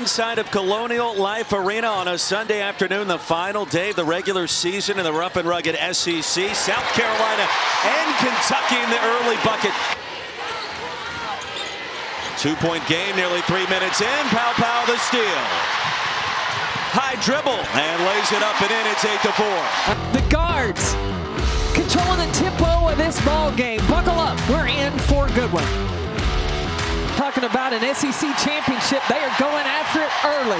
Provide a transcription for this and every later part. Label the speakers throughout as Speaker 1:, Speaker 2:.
Speaker 1: inside of Colonial Life Arena on a Sunday afternoon, the final day of the regular season in the rough and rugged SEC. South Carolina and Kentucky in the early bucket. 2-point game, nearly 3 minutes in. Pow the steal. High dribble and lays it up and in. It's 8-4.
Speaker 2: The guards controlling the tempo of this ball game. Buckle up. We're in for a good one. Talking about an SEC championship, they are going after it early.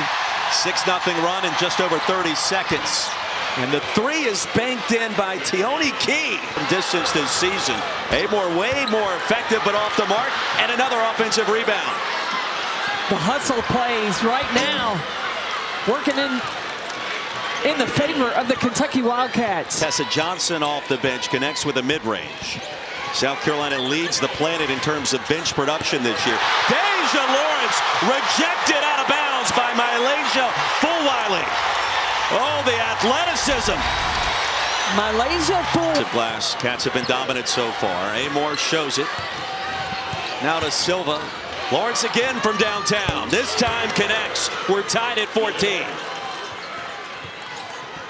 Speaker 1: 6-0 run in just over 30 seconds. And the three is banked in by Tioni Key from distance this season. Amore way more effective, but off the mark. And another offensive rebound.
Speaker 2: The hustle plays right now, working in the favor of the Kentucky Wildcats.
Speaker 1: Tessa Johnson off the bench connects with a mid-range. South Carolina leads the planet in terms of bench production this year. Deja Lawrence rejected out of bounds by Malaysia Fulwiley. Oh, the athleticism.
Speaker 2: Malaysia Fulwiley.
Speaker 1: Glass. Cats have been dominant so far. Amore shows it. Now to Silva. Lawrence again from downtown. This time connects. We're tied at 14.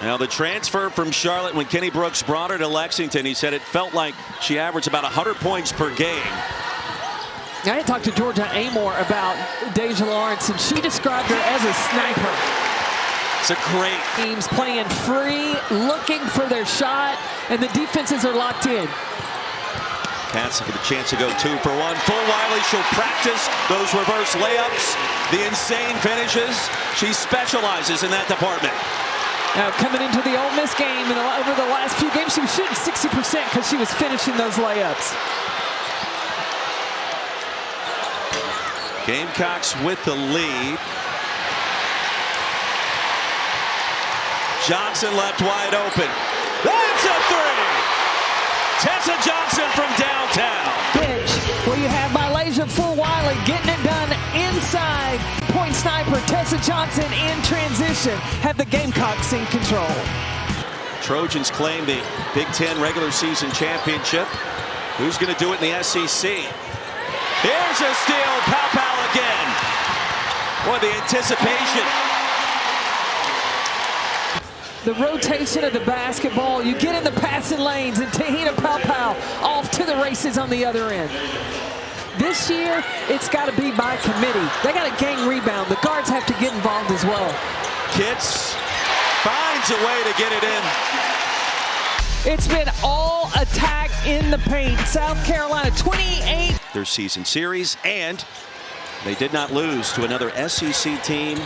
Speaker 1: Now the transfer from Charlotte, when Kenny Brooks brought her to Lexington, he said it felt like she averaged about 100 points per game.
Speaker 2: I talked to Georgia Amore about Deja Lawrence, and she described her as a sniper.
Speaker 1: It's a great
Speaker 2: teams playing free, looking for their shot, and the defenses are locked in.
Speaker 1: Cats get a chance to go 2 for 1. Fulwiley, she'll practice those reverse layups, the insane finishes. She specializes in that department.
Speaker 2: Now coming into the Ole Miss game and over the last few games, she was shooting 60% because she was finishing those layups.
Speaker 1: Gamecocks with the lead. Johnson left wide open. That's a three! Tessa Johnson from downtown.
Speaker 2: Bench where you have Malaysia Fulwiley getting it done inside. Point sniper Tessa Johnson in transition. Have the Gamecocks in control.
Speaker 1: Trojans claim the Big Ten regular season championship. Who's going to do it in the SEC? Here's a steal. Pow again. Boy, the anticipation.
Speaker 2: The rotation of the basketball, you get in the passing lanes, and Tahina Pow off to the races on the other end. This year, it's got to be by committee. They got to gang rebound. The guards have to get involved as well.
Speaker 1: Kitts finds a way to get it in.
Speaker 2: It's been all attack in the paint. South Carolina 28.
Speaker 1: Their season series, and they did not lose to another SEC team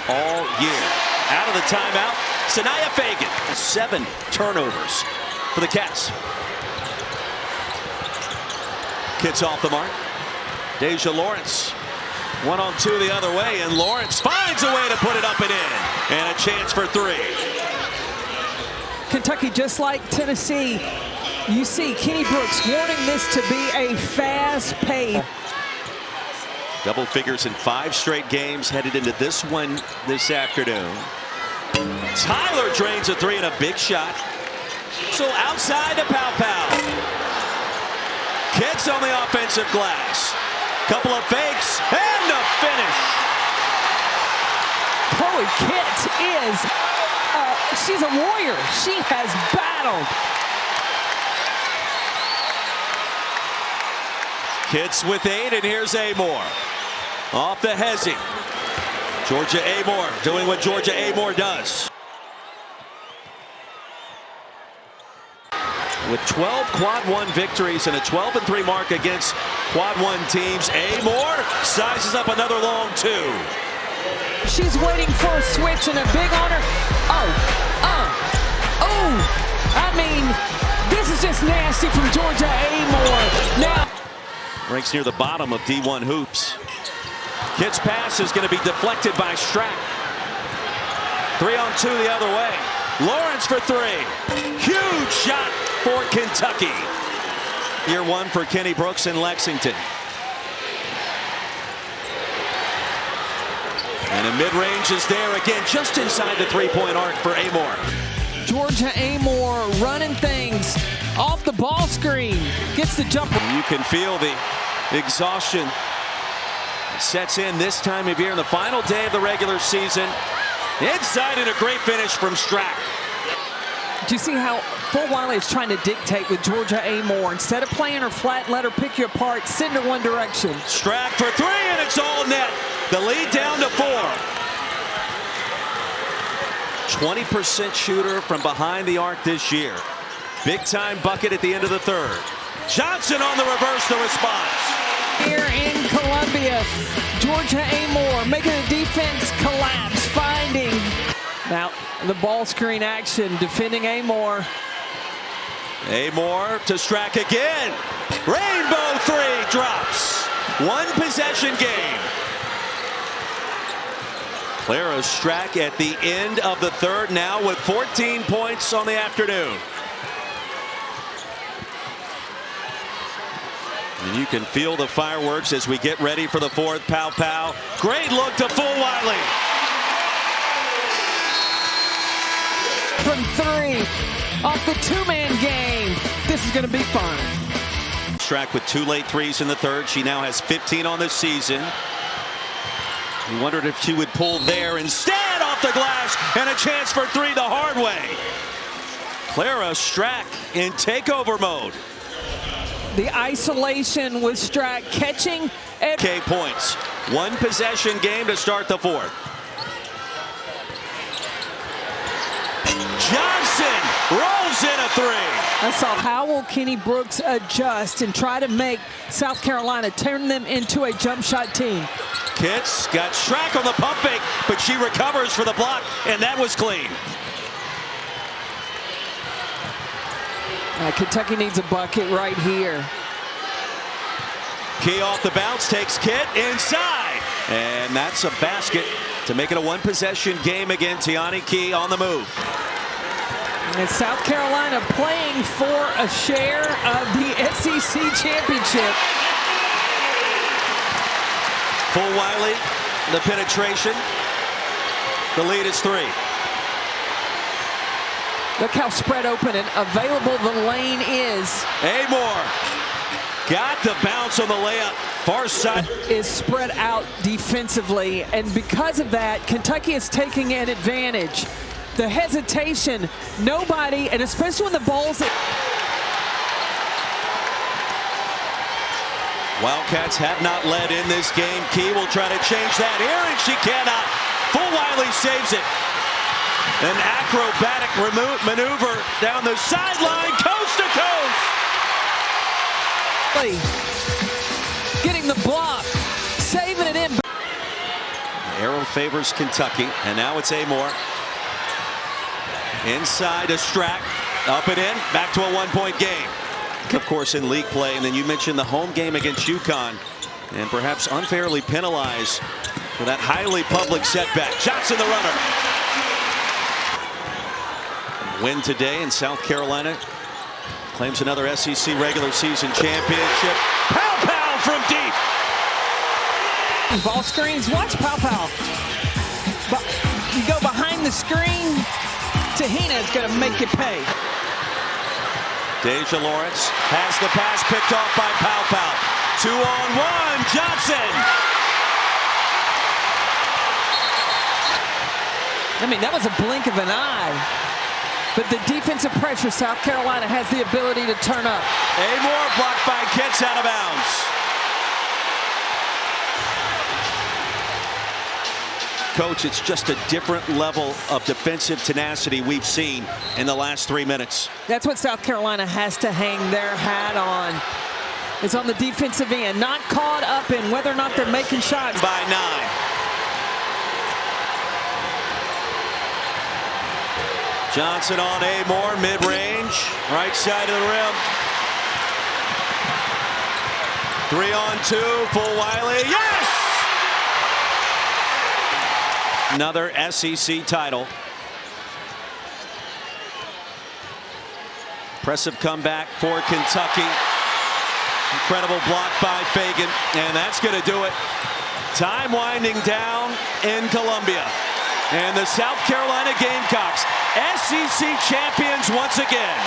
Speaker 1: all year. Out of the timeout, Sanaya Fagan. 7 turnovers for the Cats. Kitts off the mark. Deja Lawrence. 1-on-2 the other way, and Lawrence finds a way to put it up and in. And a chance for 3.
Speaker 2: Kentucky, just like Tennessee, you see Kenny Brooks wanting this to be a fast pace.
Speaker 1: Double figures in 5 straight games, headed into this one this afternoon. Tyler drains a 3 and a big shot. So outside to Pow. Kitts on the offensive glass. Couple of fakes and a finish.
Speaker 2: Chloe Kitts she's a warrior. She has battled.
Speaker 1: Kitts with 8, and here's Amore. Off the hezzy. Georgia Amore doing what Georgia Amore does. With 12 Quad 1 victories and a 12-3 mark against Quad 1 teams, Amore sizes up another long 2.
Speaker 2: She's waiting for a switch and a big on her. I mean, this is just nasty from Georgia Amore. Now
Speaker 1: ranks near the bottom of D1 hoops. Kitts' pass is going to be deflected by Strack. 3-on-2 the other way. Lawrence for 3. Huge shot for Kentucky. Year 1 for Kenny Brooks in Lexington. And a mid-range is there again, just inside the 3-point arc for Amore.
Speaker 2: Georgia Amore running things off the ball screen. Gets the jumper.
Speaker 1: You can feel the exhaustion sets in this time of year in the final day of the regular season. Inside, and a great finish from Strack.
Speaker 2: Do you see how Full Wiley is trying to dictate with Georgia A. Moore? Instead of playing her flat and let her pick you apart, send her one direction.
Speaker 1: Strack for three, and it's all net. The lead down to 4. 20% shooter from behind the arc this year. Big time bucket at the end of the third. Johnson on the reverse, the response.
Speaker 2: Here in Columbia, Georgia A. Moore making the defense collapse, finding. Now the ball screen action, defending A. Moore.
Speaker 1: A. Moore to Strack again. Rainbow three drops. One possession game. Clara Strack at the end of the third now with 14 points on the afternoon. And you can feel the fireworks as we get ready for the fourth. Pow pow. Great look to Full Wiley.
Speaker 2: From 3 off the 2-man game. This is going to be fun.
Speaker 1: Strack with 2 late threes in the third. She now has 15 on the season. We wondered if she would pull there. Instead, off the glass, and a chance for 3 the hard way. Clara Strack in takeover mode.
Speaker 2: The isolation with Strack catching.
Speaker 1: K points. One possession game to start the fourth. Johnson rolls in a 3.
Speaker 2: I saw how will Kenny Brooks adjust and try to make South Carolina turn them into a jump shot team.
Speaker 1: Kitts got Strack on the pump fake, but she recovers for the block, and that was clean.
Speaker 2: Kentucky needs a bucket right here.
Speaker 1: Key off the bounce, takes Kitt inside. And that's a basket to make it a one possession game again. Tiani Key on the move.
Speaker 2: And South Carolina playing for a share of the SEC championship.
Speaker 1: Full Wiley, the penetration. The lead is 3.
Speaker 2: Look how spread open and available the lane is.
Speaker 1: A. Moore got the bounce on the layup. Far side
Speaker 2: is spread out defensively, and because of that, Kentucky is taking an advantage. The hesitation, nobody, and especially when the ball's at.
Speaker 1: Wildcats have not led in this game. Key will try to change that here, and she cannot. Full Wiley saves it. An acrobatic maneuver down the sideline, coast to coast.
Speaker 2: Getting the block, saving it in.
Speaker 1: Arrow favors Kentucky, and now it's A. Moore. Inside to Strack, up and in, back to a one-point game. Of course, in league play, and then you mentioned the home game against UConn, and perhaps unfairly penalized for that highly public setback. Johnson the runner. Win today, and South Carolina claims another SEC regular season championship. Pow pow from deep.
Speaker 2: Ball screens, watch pow pow. But you go behind the screen, Tahina is going to make you pay.
Speaker 1: Deja Lawrence has the pass picked off by Pow Pow. 2-on-1, Johnson.
Speaker 2: I mean, that was a blink of an eye. But the defensive pressure, South Carolina has the ability to turn up.
Speaker 1: A. Moore blocked by Kitts, out of bounds. Coach, it's just a different level of defensive tenacity we've seen in the last 3 minutes.
Speaker 2: That's what South Carolina has to hang their hat on. It's on the defensive end, not caught up in whether or not they're making shots.
Speaker 1: By 9. Johnson on A. Moore, mid-range, right side of the rim. 3-on-2, Full Wiley, yes! Another SEC title. Impressive comeback for Kentucky. Incredible block by Fagan, and that's going to do it. Time winding down in Columbia. And the South Carolina Gamecocks, SEC champions once again.